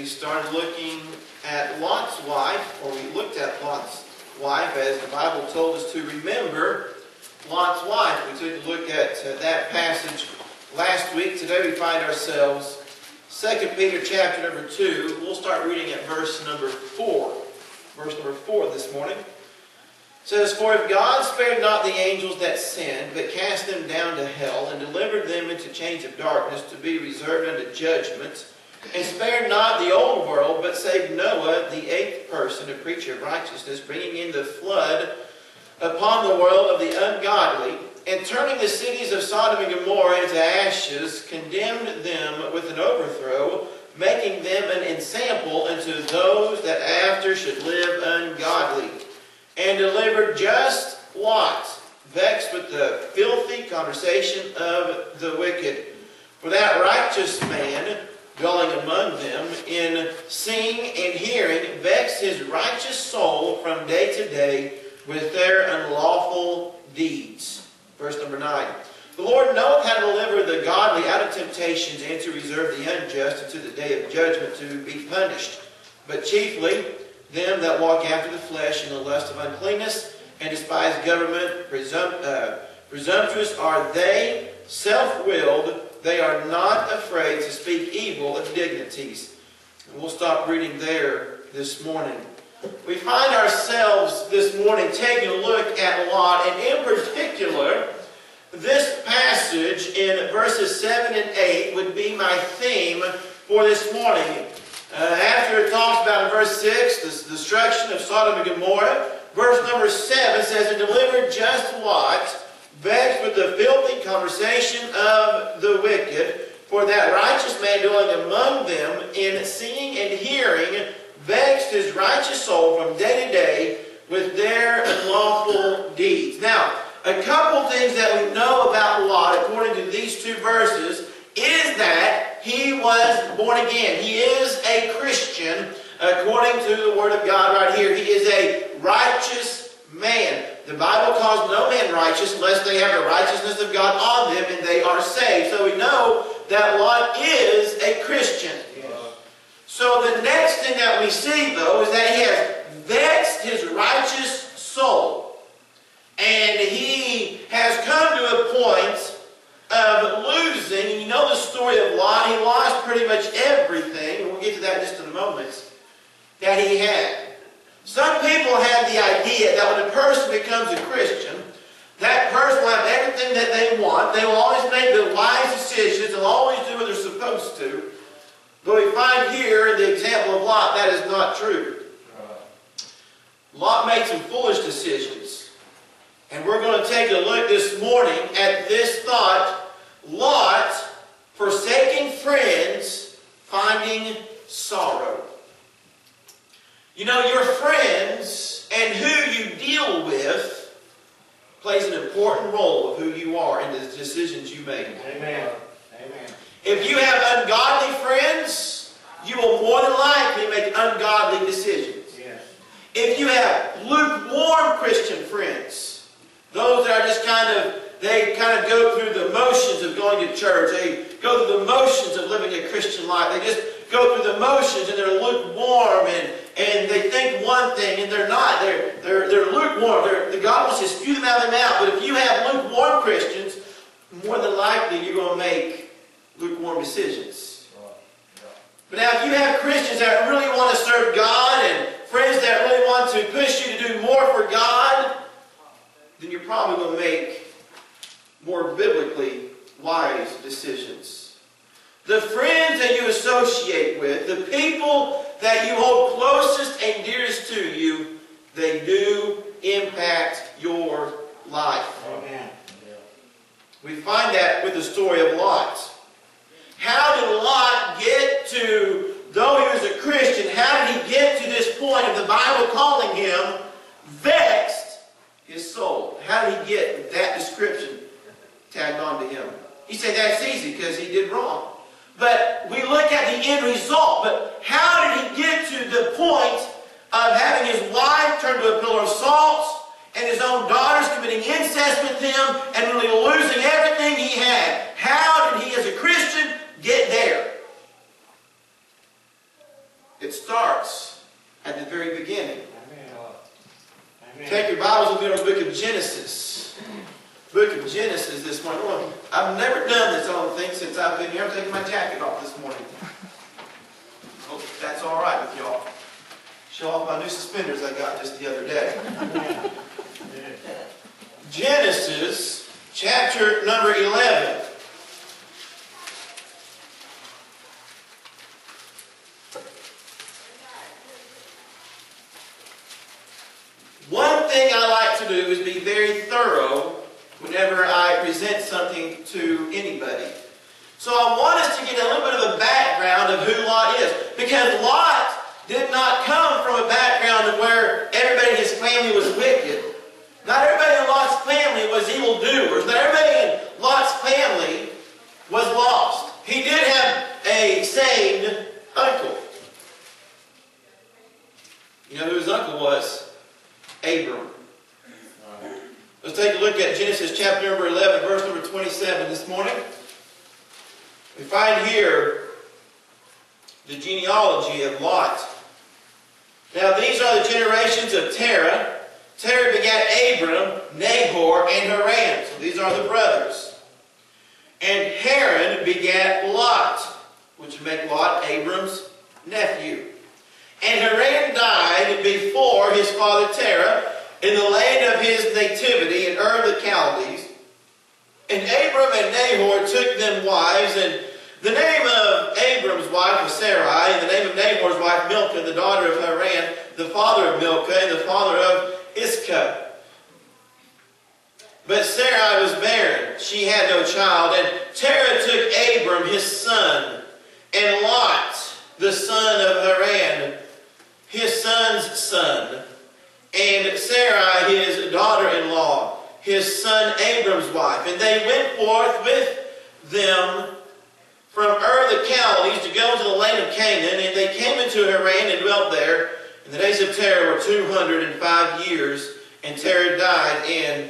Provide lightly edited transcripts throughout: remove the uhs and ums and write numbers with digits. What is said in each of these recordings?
we started looking at Lot's wife, or we looked at Lot's wife as the Bible told us to remember Lot's wife. We took a look at that passage last week. Today we find ourselves 2 Peter chapter number 2. We'll start reading at verse number 4. Verse number 4 this morning. It says, "For if God spared not the angels that sinned, but cast them down to hell, and delivered them into chains of darkness to be reserved unto judgment, and spared not the old world, but saved Noah, the eighth person, a preacher of righteousness, bringing in the flood upon the world of the ungodly, and turning the cities of Sodom and Gomorrah into ashes, condemned them with an overthrow, making them an ensample unto those that after should live ungodly, and delivered just Lot, vexed with the filthy conversation of the wicked. For that righteous man, dwelling among them, in seeing and hearing, vexed his righteous soul from day to day with their unlawful deeds." Verse number 9. "The Lord knoweth how to deliver the godly out of temptations, and to reserve the unjust unto the day of judgment to be punished. But chiefly them that walk after the flesh in the lust of uncleanness, and despise government, presumptuous are they, self-willed, they are not afraid to speak evil of dignities." And we'll stop reading there this morning. We find ourselves this morning taking a look at Lot, and in particular, this passage in verses 7 and 8 would be my theme for this morning. After it talks about in verse 6, the destruction of Sodom and Gomorrah, verse number 7 says, "And delivered just Lot, vexed with the filthy conversation of the wicked, for that righteous man dwelling among them, in seeing and hearing, vexed his righteous soul from day to day with their unlawful deeds." Now, a couple things that we know about Lot, according to these two verses, is that he was born again. He is a Christian, according to the Word of God right here. He is a righteous man. The Bible calls no man righteous unless they have the righteousness of God on them and they are saved. So we know that Lot is a Christian. Yes. So the next thing that we see, though, is that he has vexed his righteous soul. And he has come to a point of losing, and you know the story of Lot. He lost pretty much everything, and we'll get to that in just a moment, that he had. Some people have the idea that when a person becomes a Christian, that person will have everything that they want. They will always make the wise decisions. They'll always do what they're supposed to. But we find here in the example of Lot, that is not true. Lot made some foolish decisions. And we're going to take a look this morning at this thought: Lot, forsaking friends, finding sorrow. You know, your friends and who you deal with plays an important role of who you are in the decisions you make. Amen. Amen. If you have ungodly friends, you will more than likely make ungodly decisions. Yes. If you have lukewarm Christian friends, those that are just they go through the motions of going to church. They go through the motions of living a Christian life. They just go through the motions, and they're lukewarm, and they think one thing, and they're not. They're lukewarm. God wants to spew them out of their mouth. But if you have lukewarm Christians, more than likely you're going to make lukewarm decisions. But now if you have Christians that really want to serve God, and friends that really want to push you to do more for God, then you're probably going to make more biblically wise decisions. The friends that you associate with, the people that you hold closest and dearest to you, they do impact your life. Amen. We find that with the story of Lot. How did Lot get to, though he was a Christian, how did he get to this point of the Bible calling him vexed his soul? How did he get that description tagged on to him? He said that's easy because he did wrong. But we look at the end result. But how did he get to the point of having his wife turned to a pillar of salt, and his own daughters committing incest with him, and really losing everything he had? How did he, as a Christian, get there? It starts at the very beginning. Amen. Take your Bibles and go to the book of Genesis. Book of Genesis this morning. Well, I've never done this on the thing since I've been here. I'm taking my jacket off this morning. Hope that's all right with y'all. Show off my new suspenders I got just the other day. Genesis chapter number 11. One thing I like to do is be very thorough whenever I present something to anybody. So I want us to get a little bit of a background of who Lot is. Because Lot did not come from a background of where everybody in his family was wicked. Not everybody in Lot's family was evildoers. Not everybody in Lot's family was lost. He did have a saved uncle. You know who his uncle was? Abram. Let's take a look at Genesis chapter number 11, verse number 27 this morning. We find here the genealogy of Lot. Now these are the generations of Terah. Terah begat Abram, Nahor, and Haran. So these are the brothers. And Haran begat Lot, which would make Lot Abram's nephew. And Haran died before his father Terah in the land of his nativity in Ur of the Chaldees. And Abram and Nahor took them wives, and the name of Abram's wife was Sarai, and the name of Nahor's wife Milcah, the daughter of Haran, the father of Milcah, and the father of Iscah. But Sarai was barren, she had no child, and Terah took Abram his son, and Lot, the son of Haran, his son's son, and Sarai his daughter-in-law, his son Abram's wife. And they went forth with them from Ur the Chaldees to go into the land of Canaan, and they came into Haran and dwelt there. And the days of Terah were 205 years, and Terah died in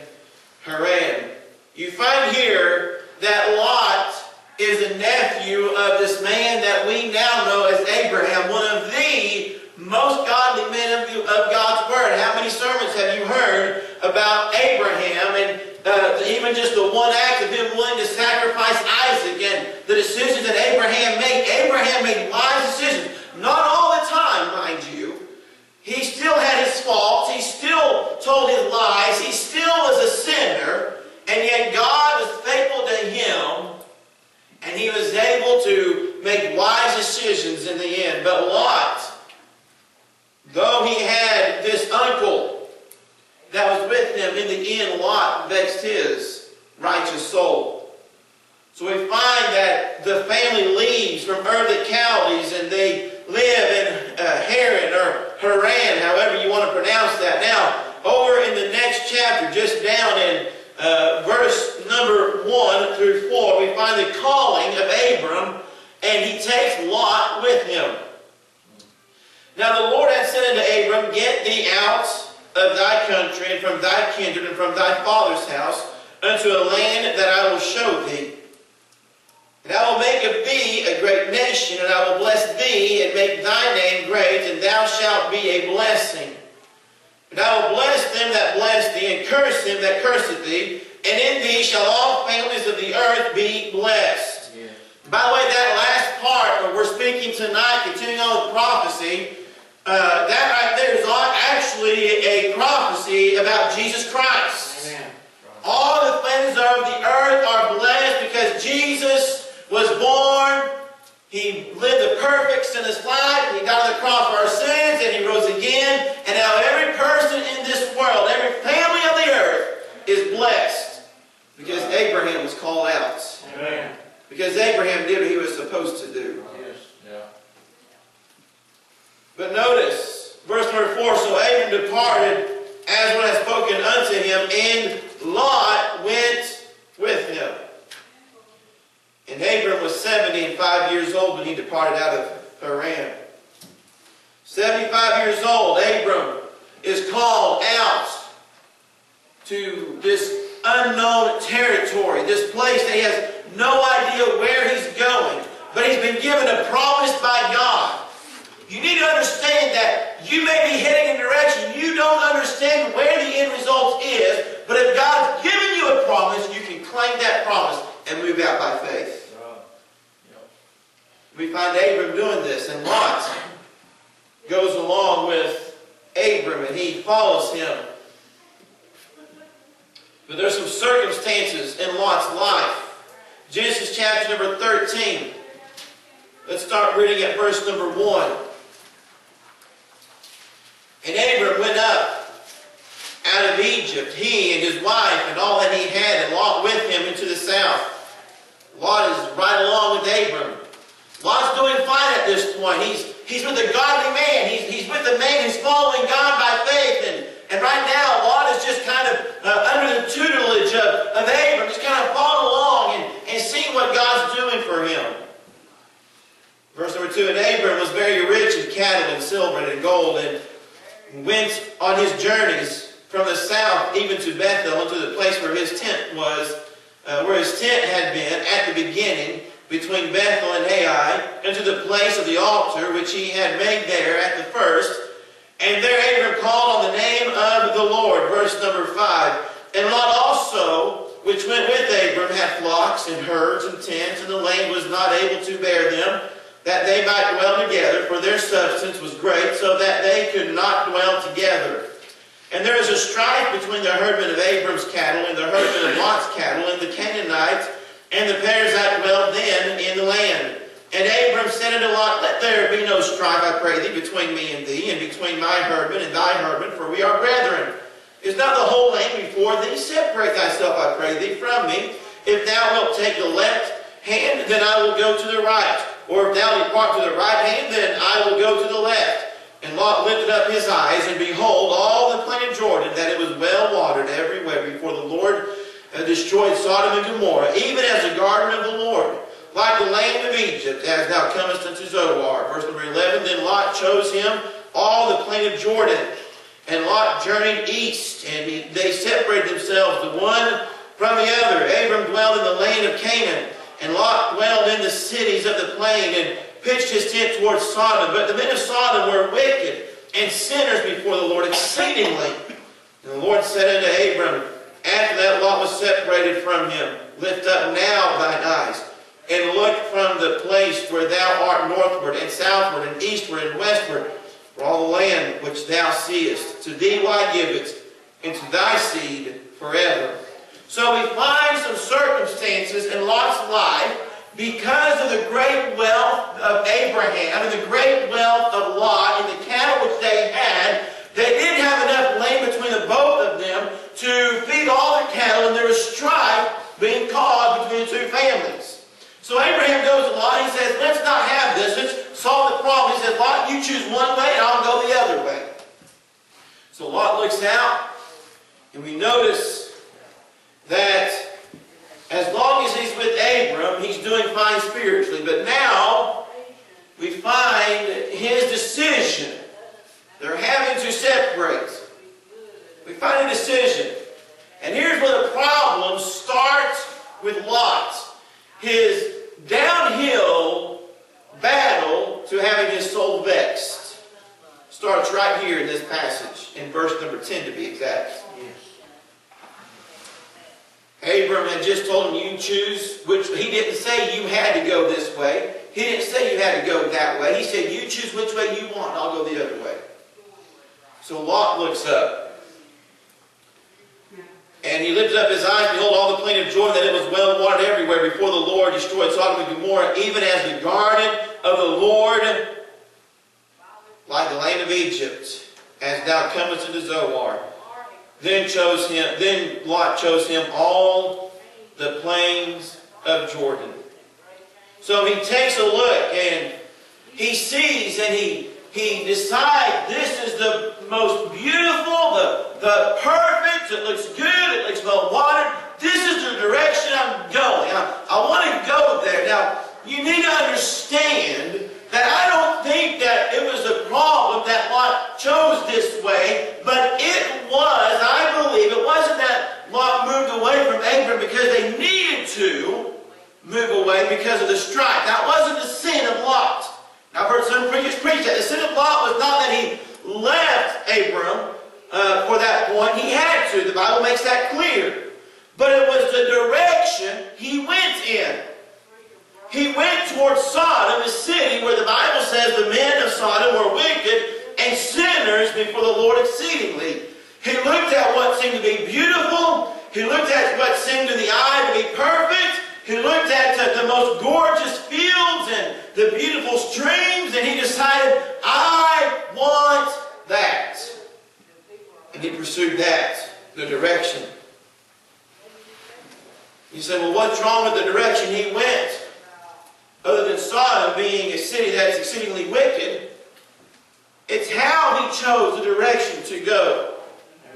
Haran. You find here that Lot is a nephew of this man that we now know as Abraham, one of the most godly men of God's Word. How many sermons have you heard about Abraham and even just the one act of him willing to sacrifice Isaac and the decisions that Abraham made? Abraham made wise decisions. Not all the time, mind you. He still had his faults. He still told his lies. He still was a sinner. And yet God was faithful to him. And he was able to make wise decisions in the end. But Lot, though he had this uncle that was with him, in the end Lot vexed his righteous soul. So we find that the family leaves from Ur the Chaldees, and they live in Haran or Haran, however you want to pronounce that. Now, over in the next chapter, just down in verse number 1 through 4, we find the calling of Abram, and he takes Lot with him. Now the Lord had said unto Abram, Get thee out of thy country, and from thy kindred, and from thy father's house, unto a land that I will show thee. And I will make of thee a great nation, and I will bless thee, and make thy name great, and thou shalt be a blessing. And I will bless them that bless thee, and curse him that curseth thee, and in thee shall all families of the earth be blessed. Yeah. By the way, that last part where we're speaking tonight, continuing on with prophecy, that right there is actually a prophecy about Jesus Christ. Amen. All the families of the earth are blessed because Jesus was born. He lived a perfect sinless life. He died on the cross for our sins, and he rose again. And now every person in this world, every family of the earth is blessed because Abraham was called out. Amen. Because Abraham did what he was supposed to do. Yes. Yeah. But notice, verse number 4, So Abram departed as one had spoken unto him, and Lot went with him. And Abram was 75 years old when he departed out of Haran. 75 years old, Abram is called out to this unknown territory, this place that he has no idea where he's going. But he's been given a promise by God. You need to understand that you may be heading in a direction you don't understand where the end result is, but if God's given you a promise, you can claim that promise and move out by faith. We find Abram doing this, and Lot goes along with Abram, and he follows him. But there's some circumstances in Lot's life. Genesis chapter number 13. Let's start reading at verse number 1. And Abram went up out of Egypt, he and his wife and all that he had, and Lot with him into the south. Lot is right along with Abram. Lot's doing fine at this point. He's with a godly man. He's with a man who's following God by faith. And right now, Lot is just kind of under the tutelage of Abram, just kind of following along and seeing what God's doing for him. Verse number 2, and Abram was very rich in cattle and silver and in gold, and went on his journeys from the south even to Bethel, into the place where his tent was, where his tent had been at the beginning, between Bethel and Ai, into the place of the altar which he had made there at the first. And there Abram called on the name of the Lord. Verse number 5. And Lot also, which went with Abram, had flocks and herds and tents, and the land was not able to bear them, that they might dwell together, for their substance was great, so that they could not dwell together. And there is a strife between the herdmen of Abram's cattle and the herdmen of Lot's cattle, and the Canaanites and the Perizzite dwelled then in the land. And Abram said unto Lot, let there be no strife, I pray thee, between me and thee, and between my herdmen and thy herdmen, for we are brethren. Is not the whole land before thee? Separate thyself, I pray thee, from me. If thou wilt take the left hand, then I will go to the right. Or if thou depart to the right hand, then I will go to the left. And Lot lifted up his eyes, and behold, all the plain of Jordan, that it was well watered everywhere, before the Lord destroyed Sodom and Gomorrah, even as the garden of the Lord, like the land of Egypt, as thou comest unto Zoar. Verse number 11, then Lot chose him all the plain of Jordan, and Lot journeyed east, and they separated themselves the one from the other. Abram dwelled in the land of Canaan, and Lot dwelled in the cities of the plain, and pitched his tent towards Sodom. But the men of Sodom were wicked and sinners before the Lord exceedingly. And the Lord said unto Abram, after that Lot was separated from him, lift up now thine eyes, and look from the place where thou art northward, and southward, and eastward, and westward, for all the land which thou seest, to thee will I give it, and to thy seed forever. So we find some circumstances in Lot's life, because of the great wealth of Abraham and the great wealth of Lot and the cattle which they had, they didn't have enough land between the both of them to feed all the cattle, and there was strife being caused between the two families. So Abraham goes to Lot and he says, let's not have this, let's solve the problem. He says, Lot, you choose one way and I'll go the other way. So Lot looks out, and we notice that as long as he's with Abram, he's doing fine spiritually. But now we find his decision. They're having to separate. We find a decision. And here's where the problem starts with Lot. His downhill battle to having his soul vexed starts right here in this passage, in verse number 10 to be exact. Abram had just told him, you choose which. He didn't say you had to go this way. He didn't say you had to go that way. He said, you choose which way you want, and I'll go the other way. So Lot looks up. And he lifted up his eyes, behold, all the plain of Jordan, that it was well watered everywhere, before the Lord destroyed Sodom and Gomorrah, even as the garden of the Lord, like the land of Egypt, as thou comest into Zoar. Then Lot chose him all the plains of Jordan. So he takes a look and he sees and he decides this is the most beautiful, the perfect, it looks good, it looks well watered. This is the direction I'm going. I want to go there. Now, you need to understand that I don't think that it was a problem that Lot chose this way, but it was, I believe, it wasn't that Lot moved away from Abram because they needed to move away because of the strife. That wasn't the sin of Lot. Now, I've heard some preachers preach that. The sin of Lot was not that he left Abram for that point. He had to. The Bible makes that clear. But it was the direction he went in. He went towards Sodom, a city where the Bible says the men of Sodom were wicked and sinners before the Lord exceedingly. He looked at what seemed to be beautiful. He looked at what seemed to the eye to be perfect. He looked at the most gorgeous fields and the beautiful streams, and he decided, I want that. And he pursued that, the direction. You say, well, what's wrong with the direction he went? Other than Sodom being a city that's exceedingly wicked, it's how he chose the direction to go.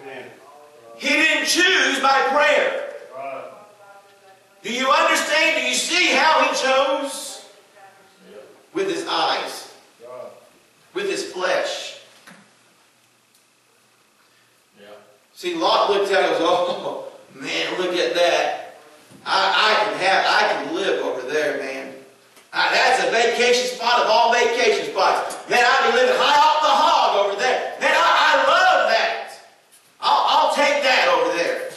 Amen. He didn't choose by prayer. Right. Do you understand? Do you see how he chose? Yep. With his eyes. Right. With his flesh. Yeah. See, Lot looked at it and goes, oh, man, look at that. I can live over there, man. That's a vacation spot of all vacation spots. Man, I'll be living high off the hog over there. Man, I love that. I'll take that over there.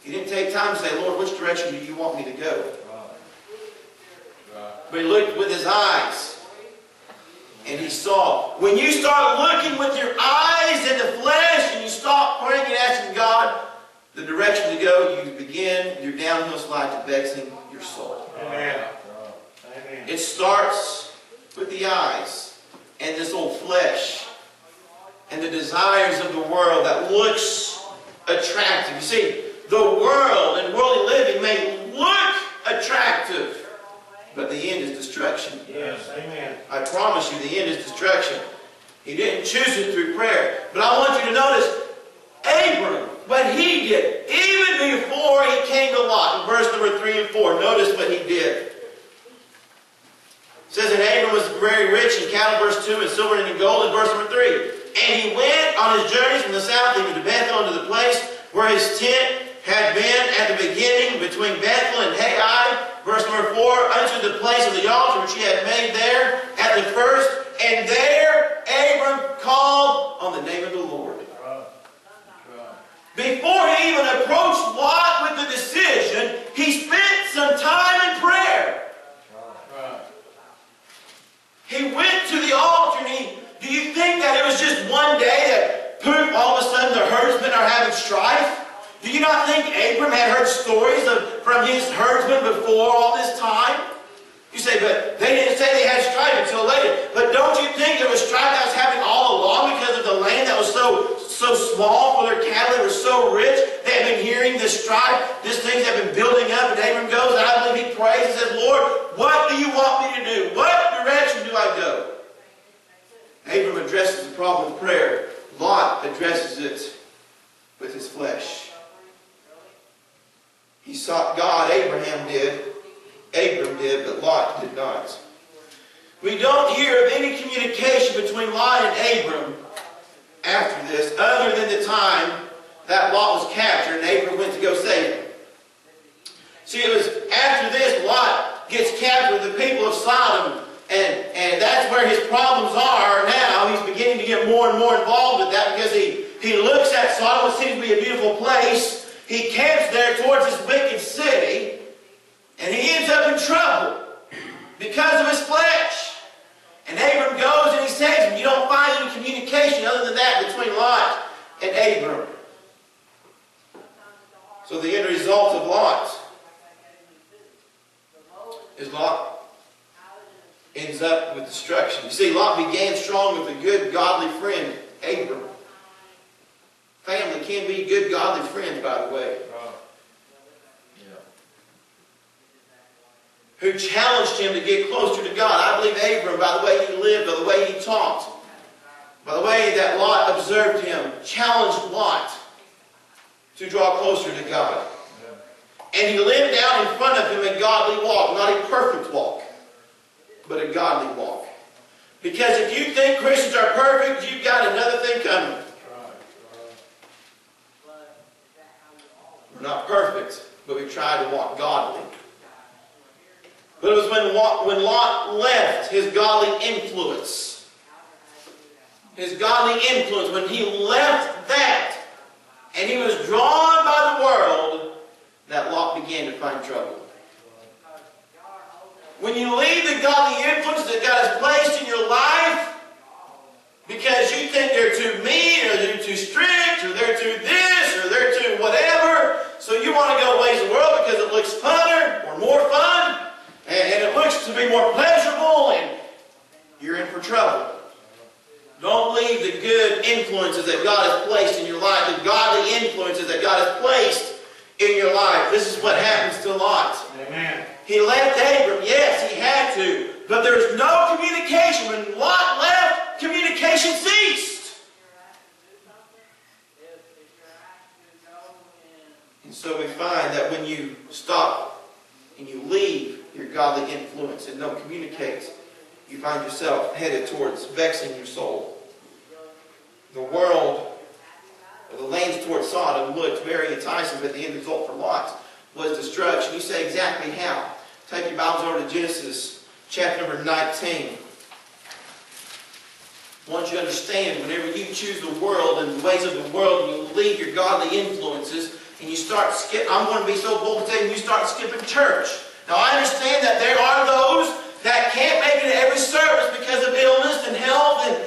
He didn't take time to say, Lord, which direction do you want me to go? Right. But he looked with his eyes. And he saw. When you start looking with your eyes in the flesh and you stop praying and asking God the direction to go, you begin your downhill slide to vexing your soul. Amen. Amen. It starts with the eyes and this old flesh and the desires of the world that looks attractive. You see, the world and worldly living may look attractive, but the end is destruction. Yes, amen. I promise you, the end is destruction. He didn't choose it through prayer. But I want you to notice, Abram, what he did, even before he came to Lot, in verse number 3 and 4, notice what he did. It says, and Abram was very rich in cattle, verse 2, and silver and in gold, in verse number 3. And he went on his journeys from the south even to Bethel, unto the place where his tent had been at the beginning, between Bethel and Hai, verse number 4, unto the place of the altar which he had made there at the first. And there Abram called on the name of the Lord. Before he even approached Lot with the decision, he spent some time in prayer. He went to the altar and do you think that it was just one day that poof, all of a sudden the herdsmen are having strife? Do you not think Abram had heard stories from his herdsmen before all this time? You say, but they didn't say they had strife until later. But don't you think there was strife that was happening all along because of the land that was so small for their cattle? They were so rich. They had been hearing this strife. These things have been building up. And Abram goes, and I believe he prays and says, Lord, what do you want me to do? What direction do I go? Abram addresses the problem with prayer. Lot addresses it with his flesh. He sought God. Abram did, but Lot did not. We don't hear of any communication between Lot and Abram after this, other than the time that Lot was captured and Abram went to go save him. See, it was after this Lot gets captured with the people of Sodom, and that's where his problems are now. He's beginning to get more and more involved with that because he looks at Sodom, what seems to be a beautiful place. He camps there towards this wicked city, and he ends up in trouble because of his flesh. And Abram goes and he saves him. You don't find any communication other than that between Lot and Abram. So the end result of Lot is Lot ends up with destruction. You see, Lot began strong with a good, godly friend, Abram. Family can be good, godly friends, by the way. Who challenged him to get closer to God. I believe Abram, by the way he lived, by the way he talked, by the way that Lot observed him, challenged Lot to draw closer to God. And he lived out in front of him a godly walk, not a perfect walk, but a godly walk. Because if you think Christians are perfect, you've got another thing coming. We're not perfect, but we try to walk godly. But it was when Lot left his godly influence his godly influence, when he left that and he was drawn by the world, that Lot began to find trouble. When you leave the godly influence that God has placed in your life because you think they're too mean or they're too strict or they're too this or they're too whatever, so you want to go ways of the world because it looks funner or more fun and it looks to be more pleasurable, and you're in for trouble. Don't leave the good influences that God has placed in your life, the godly influences that God has placed in your life. This is what happens to Lot. Amen. He left Abram, yes, he had to, but there's no communication. When Lot left, communication ceased. And so we find that when you stop and you leave your godly influence and don't communicate, you find yourself headed towards vexing your soul. The world, or the lanes towards Sodom, looked very enticing, but the end result for Lot was destruction. You say, exactly how? Take your Bibles over to Genesis chapter number 19. Once you understand, whenever you choose the world and the ways of the world, and you leave your godly influences, and you start skipping, I'm going to be so bold to tell you, you start skipping church. Now I understand that there are those that can't make it to every service because of illness and health and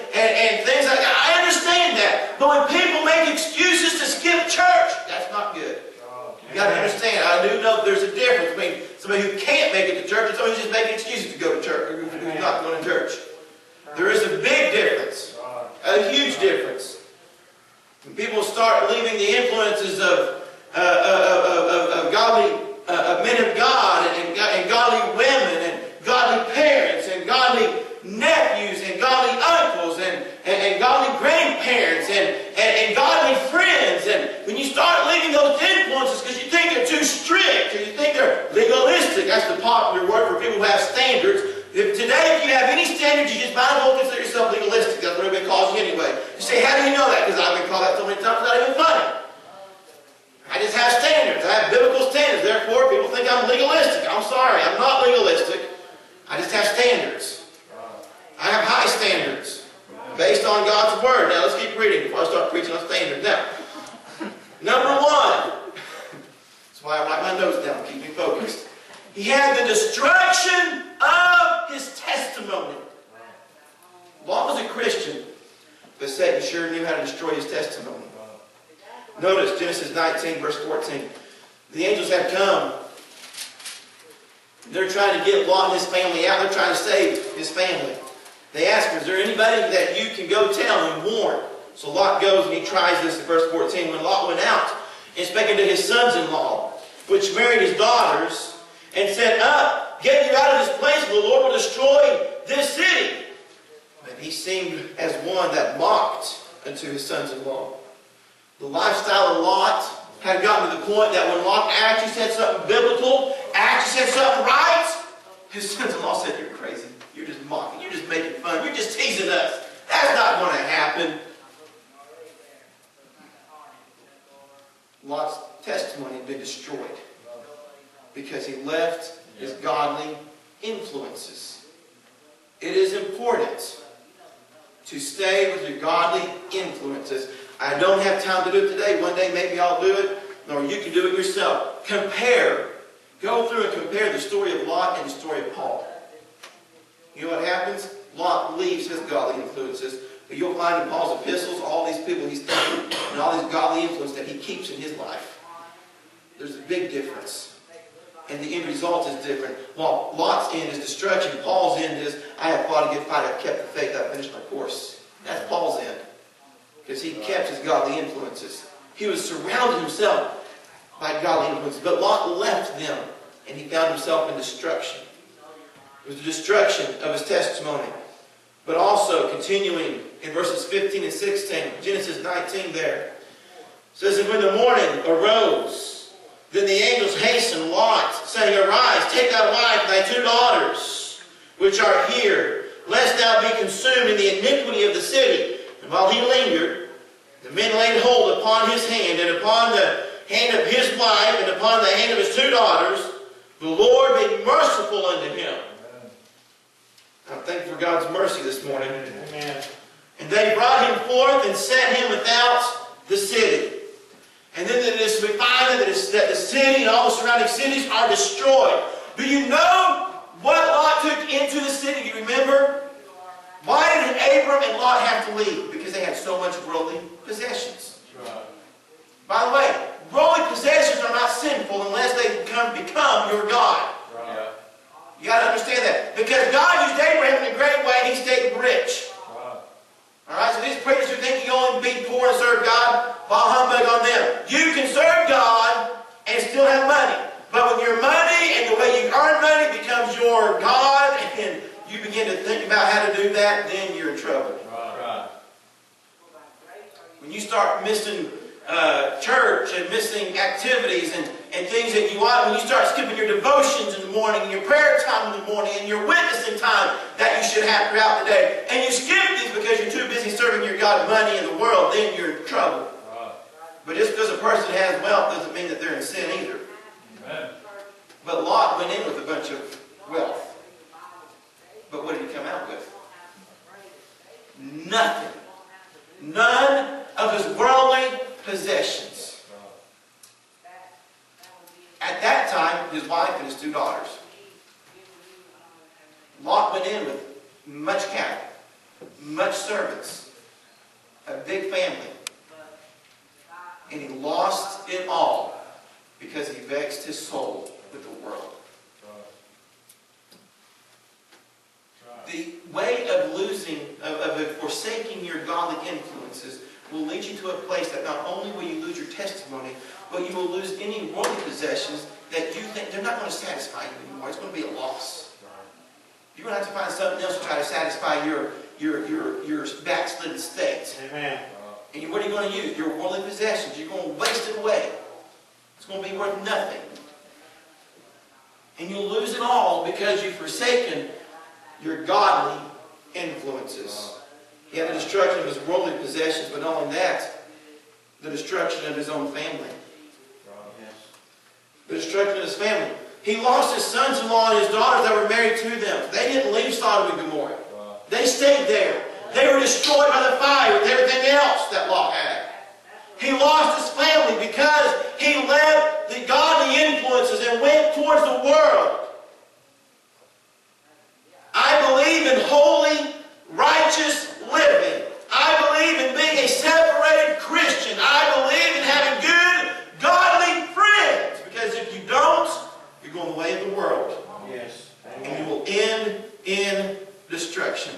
things like that. I understand that. But when people make excuses to skip church, that's not good. You got to understand, I do know that there's a difference between somebody who can't make it to church and somebody who's just making excuses to go to church, or who's not going to church. There is a big difference, a huge difference. When people start leaving the influences of godly men of God and godly women and godly parents and godly nephews and godly uncles and godly grandparents and godly friends, and when you start leaving those influences because you think they're too strict or you think they're legalistic, that's the popular word for people who have standards. Today, if you have any standards, you just might as well consider yourself legalistic. That's what everybody calls you anyway. You say, how do you know that? Because I've been called that so many times, it's not even funny. I just have standards. I have biblical standards. Therefore, people think I'm legalistic. I'm sorry, I'm not legalistic. I just have standards. I have high standards based on God's Word. Now, let's keep reading before I start preaching on standards. Now, number one, that's why I write my notes down, keep me focused. He had the destruction of his testimony. Lot was a Christian, but Satan sure knew how to destroy his testimony. Notice Genesis 19, verse 14. The angels have come. They're trying to get Lot and his family out. They're trying to save his family. They ask him, is there anybody that you can go tell and warn? So Lot goes and he tries this in verse 14. When Lot went out and spake unto his sons-in-law, which married his daughters, and said, up, get you out of this place, for the Lord will destroy this city. But he seemed as one that mocked unto his sons-in-law. The lifestyle of Lot had gotten to the point that when Lot actually said something biblical, actually said something right, his sons-in-law said, you're crazy. You're just mocking. You're just making fun. You're just teasing us. That's not going to happen. Lot's testimony had been destroyed because he left his godly influences. It is important to stay with your godly influences. I don't have time to do it today. One day maybe I'll do it, or you can do it yourself. Compare. Go through and compare the story of Lot and the story of Paul. You know what happens? Lot leaves his godly influences, but you'll find in Paul's epistles all these people he's studied and all these godly influence that he keeps in his life. There's a big difference. And the end result is different. While Lot's end is destruction, Paul's end is, I have fought a good fight, I've kept the faith, I've finished my course. That's Paul's end. Because he kept his godly influences. He was surrounding himself by godly influences. But Lot left them, and he found himself in destruction. It was the destruction of his testimony. But also, continuing in verses 15 and 16, Genesis 19 there, it says, and when the morning arose, then the angels hastened Lot, saying, arise, take thy wife and thy 2 daughters, which are here, lest thou be consumed in the iniquity of the city. And while he lingered, the men laid hold upon his hand, and upon the hand of his wife, and upon the hand of his 2 daughters. The Lord be merciful unto him. I'm thankful for God's mercy this morning. Amen. And they brought him forth and set him without the city. And then it is defined that the city and all the surrounding cities are destroyed. Do you know what Lot took into the city? Do you remember? Why did Abram and Lot have to leave? Because they had so much worldly possessions. Right. By the way, worldly possessions are not sinful unless they become your God. Right. You got to understand that. Because God used Abraham in a great way and he stayed rich. Alright, so these preachers who think you only be poor and serve God, bah humbug on them. You can serve God and still have money. But when your money and the way you earn money becomes your God and you begin to think about how to do that, then you're in trouble. Right. When you start missing church and missing activities and things that you want, when you start skipping your devotions in the morning and your prayer time in the morning and your witnessing time that you should have throughout the day, and you skip these because you're too busy serving your God money in the world, then you're in trouble. Right. But just because a person has wealth doesn't mean that they're in sin either. Amen. But Lot went in with a bunch of wealth. But what did he come out with? Nothing. None of his worldly possessions. At that time, his wife and his 2 daughters. Lot went in with much cattle, much servants, a big family. And he lost it all because he vexed his soul with the world. The way of forsaking your godly influences will lead you to a place that not only will you lose your testimony, but you will lose any worldly possessions that you think they're not going to satisfy you anymore. It's going to be a loss. You're going to have to find something else to try to satisfy your backslidden state. Amen. And what are you going to use? Your worldly possessions. You're going to waste it away. It's going to be worth nothing. And you'll lose it all because you've forsaken your godly influences. He had the destruction of his worldly possessions, but not only that, the destruction of his own family. The destruction of his family. He lost his sons-in-law and his daughters that were married to them. They didn't leave Sodom and Gomorrah. They stayed there. They were destroyed by the fire with everything else that Lot had. He lost his family because he left the godly influences and went towards the world. I believe in holy, righteous living. I believe in being a separated Christian. I believe in having good, godly friends. Because if you don't, you're going the way of the world. Yes. And you will end in destruction.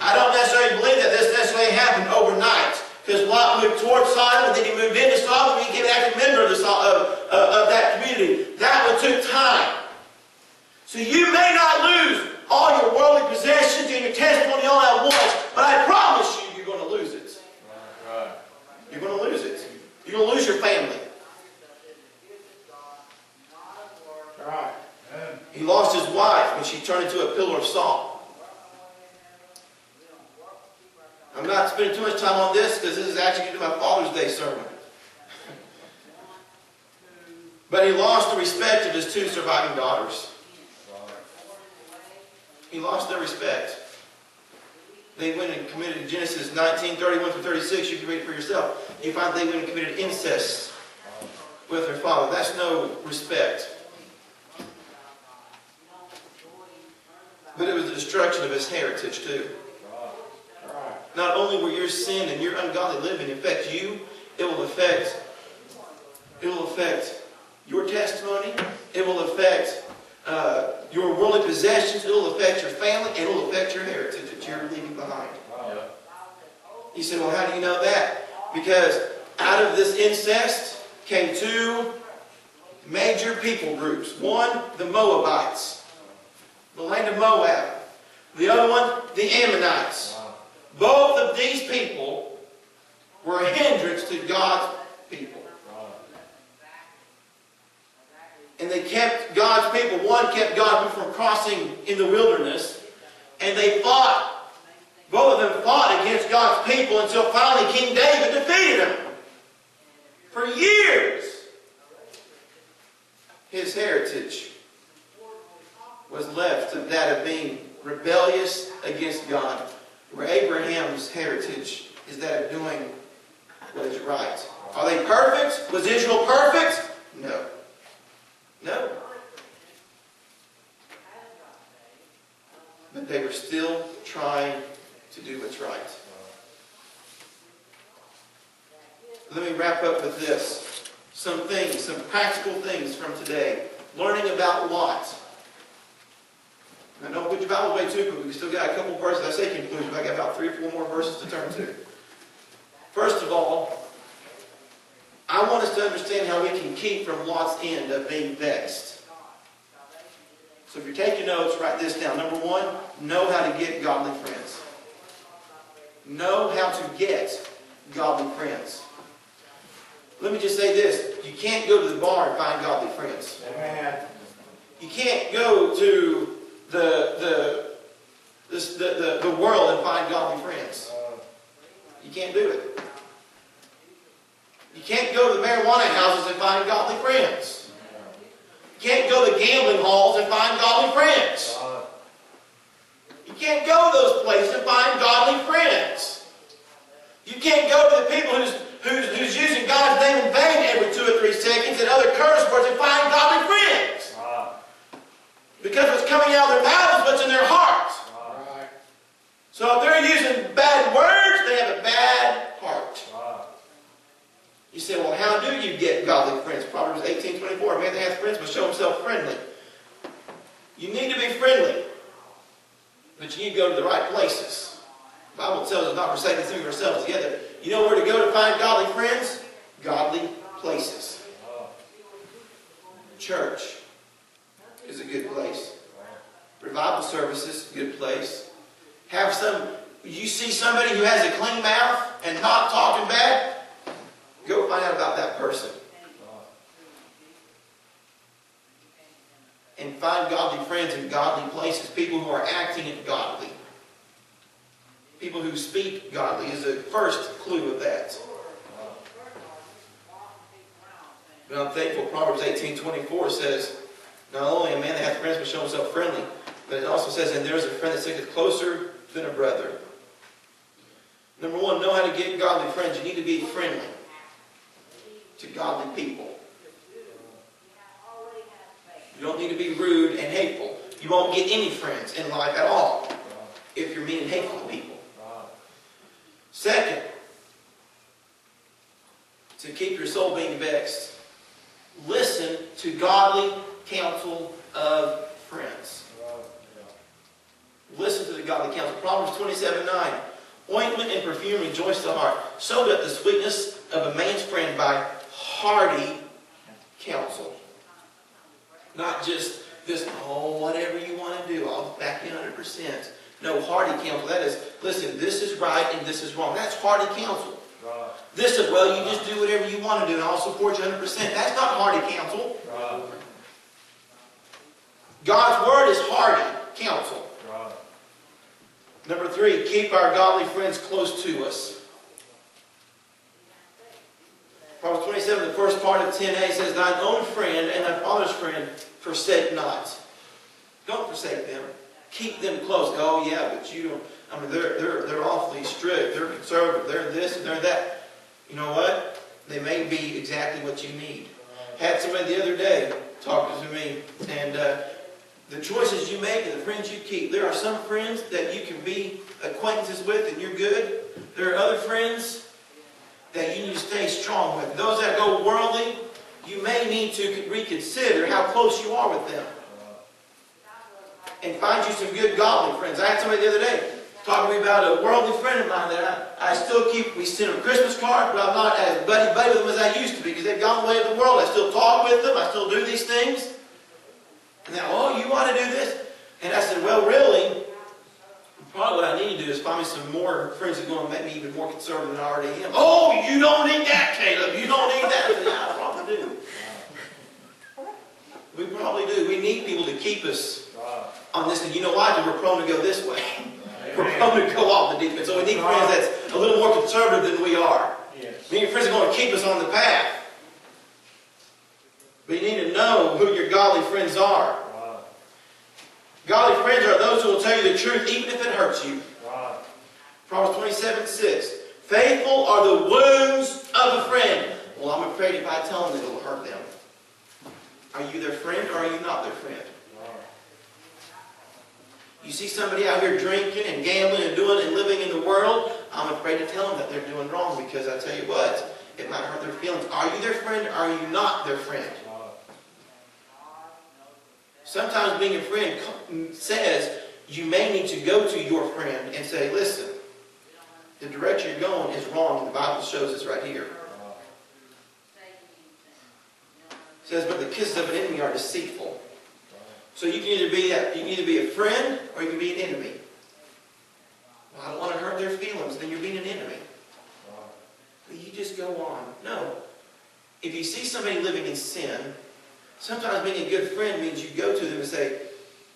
I don't necessarily believe that this necessarily happened overnight. Because Lot moved towards Sodom, and then he moved into Sodom, and he became an active member of that community. That one took time. So you may not lose all your worldly possessions and your testimony all at once, but I promise you, you're going to lose it. Right. You're going to lose it. You're going to lose your family. Right. He lost his wife when she turned into a pillar of salt. I'm not spending too much time on this because this is actually going to my Father's Day sermon. But he lost the respect of his 2 surviving daughters. He lost their respect. They went and committed, Genesis 19:31-36, you can read it for yourself. You find they went and committed incest with their father. That's no respect. But it was the destruction of his heritage too. Not only will your sin and your ungodly living affect you, it will affect your testimony, it will affect your worldly possessions, it will affect your family, and it will affect your heritage that you're leaving behind. You said, well, how do you know that? Because out of this incest came 2 major people groups. One, the Moabites, the land of Moab. The other one, the Ammonites. Both of these people were a hindrance to God's people. And they kept God's people, one kept God's people from crossing in the wilderness. And they fought, both of them fought against God's people until finally King David defeated them. For years, his heritage was left of that of being rebellious against God. where Abraham's heritage is that of doing what is right. Are they perfect? Was Israel perfect? No. No. But they were still trying to do what's right. Let me wrap up with this. Some things, some practical things from today. Learning about Lot. Now don't put your Bible away too quick. We still got a couple verses. I say conclusion, but I got about 3 or 4 more verses to turn to. First of all, I want us to understand how we can keep from Lot's end of being vexed. So if you're taking notes, write this down. Number 1, know how to get godly friends. Know how to get godly friends. Let me just say this. You can't go to the bar and find godly friends. Amen. You can't go to the world and find godly friends. You can't do it. You can't go to the marijuana houses and find godly friends. You can't go to gambling halls and find godly friends. You can't go to those places and find godly friends. You can't go to the people who's using God's name in vain every 2 or 3 seconds and other curse words and find godly friends. Because what's coming out of their mouths is what's in their hearts. So if they're using bad words, they have a bad heart. You say, well, how do you get godly friends? Proverbs 18:24. A man that has friends must show himself friendly. You need to be friendly. But you need to go to the right places. The Bible tells us not forsaking some of ourselves together. You know where to go to find godly friends? Godly places. Church is a good place. Revival services, good place. You see somebody who has a clean mouth and not talking bad, go find out about that person. And find godly friends in godly places. People who are acting godly. People who speak godly is the first clue of that. But I'm thankful Proverbs 18:24 says, not only a man that hath friends must show himself friendly, but it also says, and there is a friend that sticketh closer than a brother. Number 1, know how to get godly friends. You need to be friendly to godly people. You don't need to be rude and hateful. You won't get any friends in life at all if you're mean and hateful to people. Second, to keep your soul being vexed, listen to godly counsel of friends. Listen to the godly counsel. Proverbs 27:9. Ointment and perfume rejoice the heart. So doth the sweetness of a man's friend by hearty counsel. Not just this, whatever you want to do, I'll back you 100%. No, hearty counsel. That is, listen, this is right and this is wrong. That's hearty counsel. Right. This is, well, you just do whatever you want to do and I'll support you 100%. That's not hearty counsel. Right. God's word is hearty counsel. Right. Number 3, keep our godly friends close to us. Proverbs 27, the first part of 10a says, thine own friend and thy father's friend forsake not. Don't forsake them. Keep them close. Oh yeah, but you don't. I mean, they're awfully strict. They're conservative. They're this and they're that. You know what? They may be exactly what you need. Had somebody the other day talking to me, and the choices you make and the friends you keep. There are some friends that you can be acquaintances with and you're good. There are other friends that you need to stay strong with. Those that go worldly, you may need to reconsider how close you are with them. And find you some good godly friends. I had somebody the other day talking to me about a worldly friend of mine that I still keep. We send them Christmas cards, but I'm not as buddy with them as I used to be because they've gone away to the world. I still talk with them. I still do these things. And they're, you want to do this? And I said, well, really, probably what I need to do is find me some more friends that are going to make me even more conservative than I already am. Oh, you don't need that, Caleb. You don't need that. I said, yeah, I probably do. We probably do. We need people to keep us on this. And you know why? Because we're prone to go this way. We're prone to go off the deep end. So we need friends that's a little more conservative than we are. Yes. We need friends that are going to keep us on the path. But you need to know who your godly friends are. Godly friends are those who will tell you the truth even if it hurts you. Proverbs 27:6. Faithful are the wounds of a friend. Well, I'm afraid if I tell them that it'll hurt them. Are you their friend or are you not their friend? You see somebody out here drinking and gambling and doing and living in the world, I'm afraid to tell them that they're doing wrong, because I tell you what, it might hurt their feelings. Are you their friend or are you not their friend? Sometimes being a friend says you may need to go to your friend and say, listen, the direction you're going is wrong, and the Bible shows us right here. It says, but the kisses of an enemy are deceitful. So you can either be a friend or you can be an enemy. Well, I don't want to hurt their feelings. Then you're being an enemy. But you just go on. No. If you see somebody living in sin, sometimes being a good friend means you go to them and say,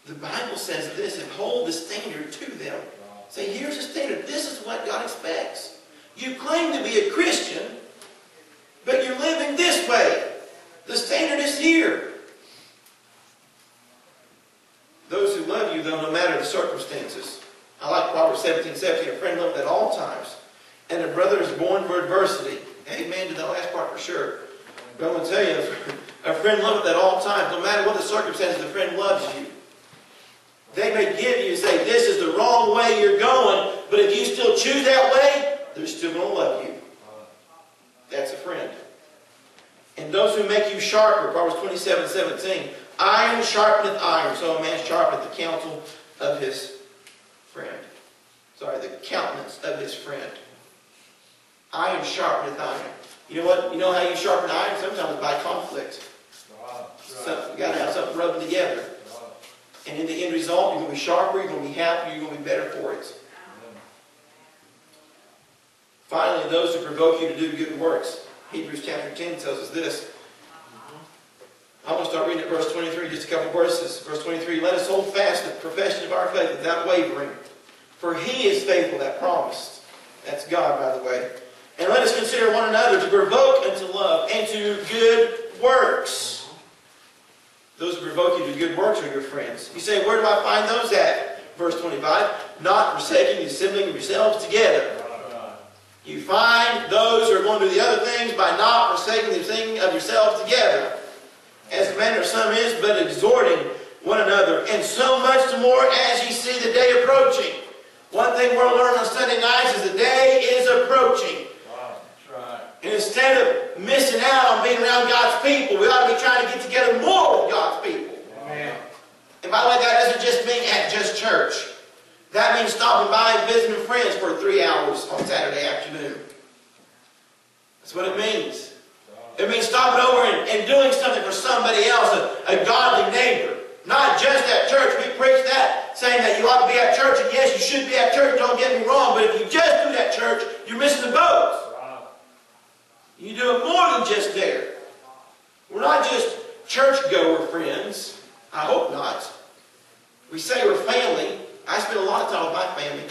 the Bible says this, and hold the standard to them. Say, here's the standard. This is what God expects. You claim to be a Christian, but you're living this way. The standard is here. Those who love you, though, no matter the circumstances. I like Proverbs 17:17. A friend loveth at all times, and a brother is born for adversity. Amen to the last part for sure. But I'm going to tell you, a friend loveth at all times. No matter what the circumstances, a friend loves you. They may give you and say, this is the wrong way you're going, but if you still choose that way, they're still going to love you. That's a friend. And those who make you sharper, Proverbs 27:17. Iron sharpeneth iron, so a man sharpeneth the counsel of his friend. Sorry, the countenance of his friend. Iron sharpeneth iron. You know what? You know how you sharpen iron? Sometimes by conflict. So you got to have something rubbing together. And in the end result, you're going to be sharper, you're going to be happier, you're going to be better for it. Finally, those who provoke you to do good works. Hebrews chapter 10 tells us this. I'm going to start reading at verse 23, just a couple verses. Verse 23, let us hold fast the profession of our faith without wavering. For He is faithful that promised. That's God, by the way. And let us consider one another to provoke unto love and to good works. Those who provoke you to good works are your friends. You say, where do I find those at? Verse 25, not forsaking the assembling of yourselves together. You find those who are going to do the other things by not forsaking the assembling of yourselves together. As the manner of some is, but exhorting one another, and so much the more as ye see the day approaching. One thing we'll learn on Sunday nights is the day is approaching. Wow, that's right. And instead of missing out on being around God's people, we ought to be trying to get together more with God's people. Amen. And by the way, that doesn't just mean at just church. That means stopping by and visiting friends for 3 hours on Saturday afternoon. That's what it means. It means stopping over and doing something for somebody else, a godly neighbor. Not just at church. We preach that, saying that you ought to be at church, and yes, you should be at church, don't get me wrong, but if you just do it at church, you're missing the boat. You do it more than just there. We're not just church-goer friends. I hope not. We say we're family. I spend a lot of time with my family.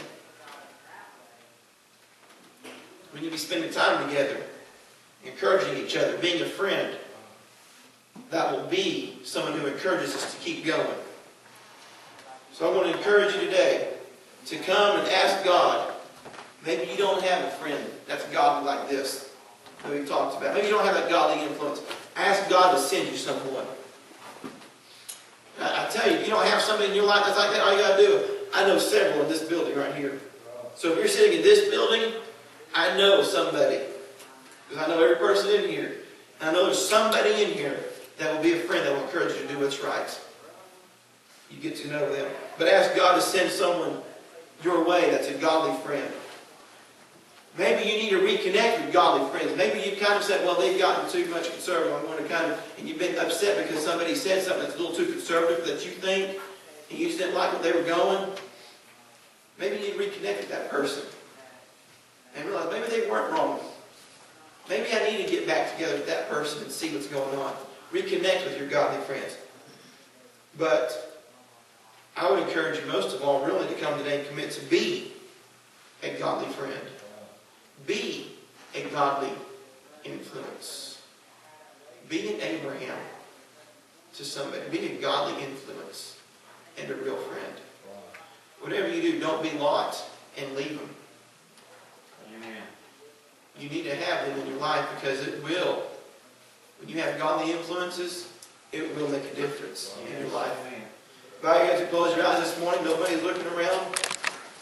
We need to be spending time together, encouraging each other, being a friend. That will be someone who encourages us to keep going. So I want to encourage you today to come and ask God. Maybe you don't have a friend that's godly like this that we talked about. Maybe you don't have that godly influence. Ask God to send you someone. I tell you, if you don't have somebody in your life that's like that, all you got to do, I know several in this building right here. So if you're sitting in this building, I know somebody. Because I know every person in here. And I know there's somebody in here that will be a friend that will encourage you to do what's right. You get to know them. But ask God to send someone your way that's a godly friend. Maybe you need to reconnect with godly friends. Maybe you kind of said, well, they've gotten too much conservative. I want to kind of, and you've been upset because somebody said something that's a little too conservative that you think, and you just didn't like what they were going. Maybe you need to reconnect with that person. And realize maybe they weren't wrong. Maybe I need to get back together with that person and see what's going on. Reconnect with your godly friends. But I would encourage you most of all really to come today and commit to be a godly friend. Be a godly influence. Be an Abraham to somebody. Be a godly influence and a real friend. Whatever you do, don't be Lot and leave them. you need to have them in your life, because it will. When you have godly influences, it will make a difference in your life. Bow your heads and close your eyes this morning. Nobody's looking around.